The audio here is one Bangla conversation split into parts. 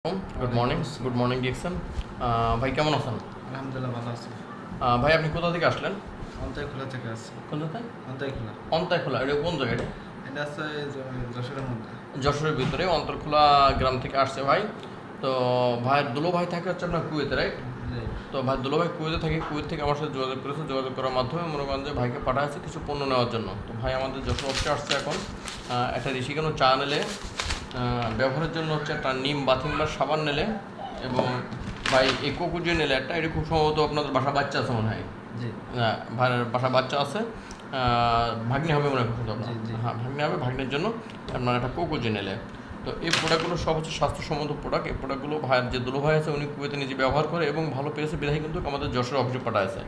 Good morning Dickson. ভাই কেমন আছেন? আলহামদুলিল্লাহ ভালো আছি। ভাই আপনি কোথা থেকে আসলেন? অন্তাইখোলা থেকে আসছি। কোথায়? অন্তাইখোলা। অন্তরখোলা, এটা কোন জায়গাটা? এটা আছে যশোরের মধ্যে। যশোরের ভিতরে অন্তরখোলা গ্রাম থেকে আসছে ভাই। তো ভাই দুলো ভাই থাকে হচ্ছে আপনার কুয়েতে, রাইট? জি। তো ভাই দুলো ভাই কুয়েতে থাকে, কুয়েত থেকে আমার সাথে যোগাযোগ করেছে, যোগাযোগ করার মাধ্যমে মনে করেন যে ভাইকে পাঠাচ্ছে কিছু পণ্য নেওয়ার জন্য। তো ভাই আমাদের যশোর অফিসে আসছে এখন একটা ঋষিকেন চা নিলে, ব্যবহারের জন্য হচ্ছে একটা নিম বাথিং বার সাবান নিলে, এবং ভাই এই কোকুজে নিলে একটা, এটা খুব সম্ভবত আপনাদের বাসা বাচ্চা আছে মনে হয়। জি। ভাইয়ের বাসা বাচ্চা আছে, ভাগ্নি হবে মনে হয় আপনার। জি, জি। হ্যাঁ, ভাগ্নি হবে, ভাগ্নের জন্য আপনার একটা কোকুজে নিলে। তো এই প্রোডাক্টগুলো সব হচ্ছে স্বাস্থ্যসম্মত প্রোডাক্ট। এই প্রোডাক্টগুলো ভাইয়ের যে দুলো ভাই আছে উনি কুয়েতে নিজে ব্যবহার করে এবং ভালো পেয়েছে বিধায় কিন্তু আমাদের যশোর অফিসে পাঠাচ্ছে।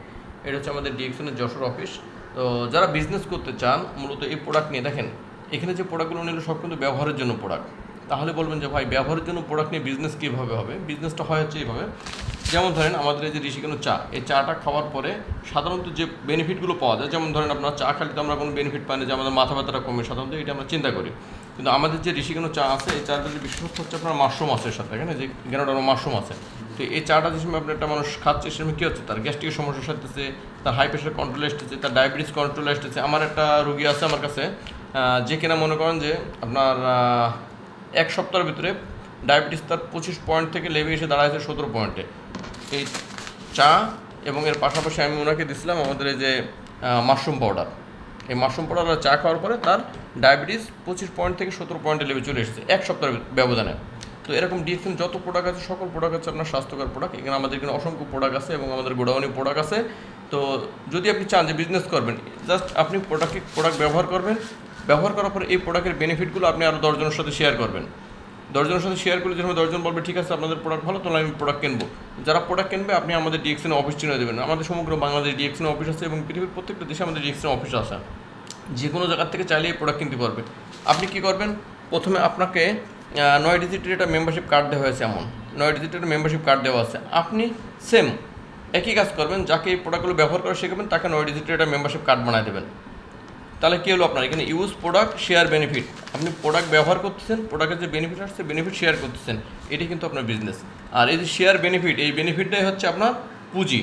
এটা হচ্ছে আমাদের ডিএক্সনের যশোর অফিস। তো যারা বিজনেস করতে চান মূলত এই প্রোডাক্ট নিয়ে দেখেন, এখানে যে প্রোডাক্টগুলো নিলে সব কিন্তু ব্যবহারের জন্য প্রোডাক্ট। তাহলে বলবেন যে ভাই ব্যবহারের জন্য প্রোডাক্ট নিয়ে বিজনেস কীভাবে হবে? বিজনেসটা হয় হচ্ছে এইভাবে, যেমন ধরেন আমাদের এই যে ঋষিকেন চা, এই চাটা খাওয়ার পরে সাধারণত যে বেনিফিটগুলো পাওয়া যায়, যেমন ধরেন আপনার চা খালিতে আমরা কোনো বেনিফিট পাই না, যে আমাদের মাথা ব্যথাটা কমে, সাধারণত এটা আমরা চিন্তা করি। কিন্তু আমাদের যে ঋষিকেন চা আছে, এই চাটা যে বিশেষত্ব হচ্ছে আপনার মাশরুম আছে সাথে, এখানে যে গ্যানোডার মাশরুম আছে। তো এই চাটা যে সময় আপনার একটা মানুষ খাচ্ছে, সে সময় কী হচ্ছে, তার গ্যাস্ট্রিকের সমস্যা সারতেছে, তার হাই প্রেশার কন্ট্রোলে আসতেছে, তার ডায়াবেটিস কন্ট্রোলে আসতেছে। আমার একটা রুগী আছে আমার কাছে, যে কিনা মনে করেন যে আপনার এক সপ্তাহের ভিতরে ডায়াবেটিস তার 25 পয়েন্ট থেকে লেবে এসে দাঁড়াইছে 17 পয়েন্টে। এই চা এবং এর পাশাপাশি আমি ওনাকে দিয়েছিলাম আমাদের এই যে মাশরুম পাউডার। এই মাশরুম পাউডার আর চা খাওয়ার পরে তার ডায়াবেটিস 25 পয়েন্ট থেকে 17 পয়েন্টে লেবে চলে এসেছে এক সপ্তাহের ব্যবধানে। তো এরকম ডিএক্সএন যত প্রোডাক্ট আছে সকল প্রোডাক্ট আছে আপনার স্বাস্থ্যকর প্রোডাক্ট। এখানে আমাদের এখানে অসংখ্য প্রোডাক্ট আছে এবং আমাদের গোডাউনে প্রোডাক্ট আছে। তো যদি আপনি চান যে বিজনেস করবেন, জাস্ট আপনি প্রোডাক্ট ব্যবহার করবেন, ব্যবহার করার পরে এই প্রোডাক্টের বেনিফিটগুলো আপনি আরও 10 জনের সাথে শেয়ার করবেন। 10 জনের সাথে শেয়ার করলে যখন 10 জন বলবে ঠিক আছে আপনাদের প্রোডাক্ট ভালো, তাহলে আমি প্রোডাক্ট কিনবো। যারা প্রোডাক্ট কিনবে আপনি আমাদের ডিএক্সএন অফিস চিনে দেবেন। আমাদের সমগ্র বাংলাদেশ ডিএক্সএন অফিস আছে এবং পৃথিবীর প্রত্যেকটা দেশে আমাদের ডিএক্সএন অফিস আছে। যে কোনো জায়গার থেকে চাইলে এই প্রোডাক্ট কিনতে পারবে। আপনি কী করবেন, প্রথমে আপনাকে 9 ডিজিটের একটা মেম্বারশিপ কার্ড দেওয়া হয়েছে, এমন 9 ডিজিটের মেম্বারশিপ কার্ড দেওয়া আছে। আপনি সেম একই কাজ করবেন, যাকে এই প্রোডাক্টগুলো ব্যবহার করা শেখাবেন তাকে 9 ডিজিটের একটা মেম্বারশিপ কার্ড বানিয়ে দেবেন। তাহলে কী হলো, আপনার এখানে ইউজ প্রোডাক্ট শেয়ার বেনিফিট, আপনি প্রোডাক্ট ব্যবহার করতেছেন, প্রোডাক্টের যে বেনিফিট আসছে বেনিফিট শেয়ার করতেছেন, এটি কিন্তু আপনার বিজনেস। আর এই যে শেয়ার বেনিফিট, এই বেনিফিটটাই হচ্ছে আপনার পুঁজি।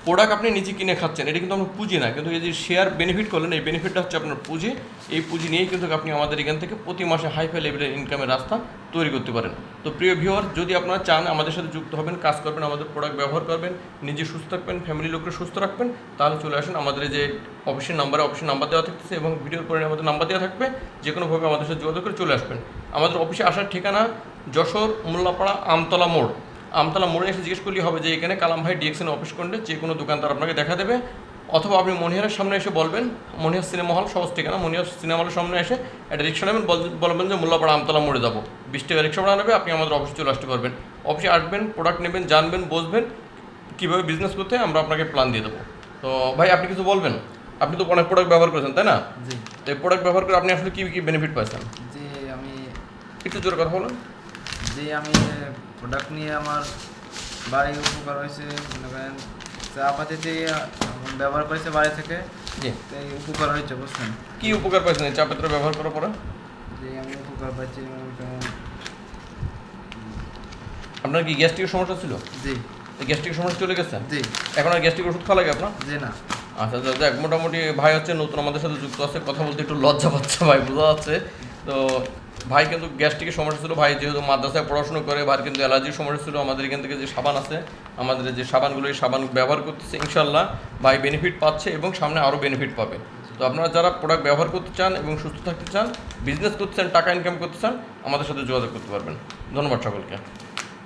প্রোডাক্ট আপনি নিজে কিনে খাচ্ছেন, এটা কিন্তু আপনার পুঁজি না, কিন্তু এই যে শেয়ার বেনিফিট করলেন, এই বেনিফিটটা হচ্ছে আপনার পুঁজি। এই পুঁজি নিয়েই কিন্তু আপনি আমাদের এখান থেকে প্রতি মাসে হাইফাই লেভেলের ইনকামের রাস্তা তৈরি করতে পারেন। তো প্রিয় ভিউয়ার, যদি আপনারা চান আমাদের সাথে যুক্ত হবেন, কাজ করবেন, আমাদের প্রোডাক্ট ব্যবহার করবেন, নিজে সুস্থ থাকবেন, ফ্যামিলি লোককে সুস্থ রাখবেন, তাহলে চলে আসেন আমাদের এই যে অফিসের নাম্বার দেওয়া থাকতেছে এবং ভিডিওর পরে আমাদের নাম্বার দেওয়া থাকবে, যে কোনোভাবে আমাদের সাথে যোগাযোগ করে চলে আসবেন। আমাদের অফিসে আসার ঠিকানা যশোর মোল্লাপাড়া আমতলা মোড়। আমতলা মোড়ে এসে জিজ্ঞেস করলেই হবে যে এখানে কালাম ভাই ডিএক্সএন অফিস কোনটা, যে কোনো দোকানদার আপনাকে দেখা দেবে। অথবা আপনি মনিহারের সামনে এসে বলবেন, মনিহার সিনেমা হল সহজ ঠিকানা, মনিহার সিনেমা হলের সামনে এসে একটা রিক্সা নেবেন, বলবেন যে মোল্লাপাড়া আমতলা মোড়ে যাবো, 20 টাকা রিক্সা ভাড়া নেবে, আপনি আমাদের অফিসে চলে আসতে পারবেন। অফিসে আসবেন, প্রোডাক্ট নেবেন, জানবেন, বসবেন, কীভাবে বিজনেস করতে আমরা আপনাকে প্ল্যান দিয়ে দেবো। তো ভাই আপনি কিছু বলবেন? আপনি তো অনেক প্রোডাক্ট ব্যবহার করেছেন, তাই না? জি। তো এই প্রোডাক্ট ব্যবহার করে আপনি আসলে কী কী বেনিফিট পাচ্ছেন? যে আমি একটু জোরে কথা বলুন। আমি প্রোডাক্ট নিয়ে আমার বাড়ি উপকার হয়েছে, মনে করেন চা পাতিতে ব্যবহার করেছে বাড়ি থেকে। জি। তাই উপকার হয়েছে, বুঝছেন? কী উপকার পাইছেন এই চা পাত্র ব্যবহার করার পরে? যে আমি উপকার পাচ্ছি যেমন আপনার কি গ্যাস্ট্রিকের সমস্যা ছিল? জি। গ্যাস্ট্রিকের সমস্যা চলে গেছে? জি। এখন আর গ্যাস্ট্রিক ওষুধ খাওয়া লাগে আপনার? জি না। আচ্ছা আচ্ছা, দেখ মোটামুটি ভাই হচ্ছে নতুন আমাদের সাথে যুক্ত আছে, কথা বলতে একটু লজ্জা পাচ্ছে ভাই, বোঝা যাচ্ছে। তো ভাই কিন্তু গ্যাস্ট্রিকের সমস্যা ছিল, ভাই যেহেতু মাদ্রাসায় পড়াশোনা করে, ভাই কিন্তু অ্যালার্জির সমস্যা ছিল। আমাদের এখান থেকে যে সাবান আছে, আমাদের যে সাবানগুলো, এই সাবান ব্যবহার করতেছে, ইনশাল্লাহ ভাই বেনিফিট পাচ্ছে এবং সামনে আরও বেনিফিট পাবে। তো আপনারা যারা প্রোডাক্ট ব্যবহার করতে চান এবং সুস্থ থাকতে চান, বিজনেস করতে চান, টাকা ইনকাম করতে চান, আমাদের সাথে যোগাযোগ করতে পারবেন। ধন্যবাদ সকলকে।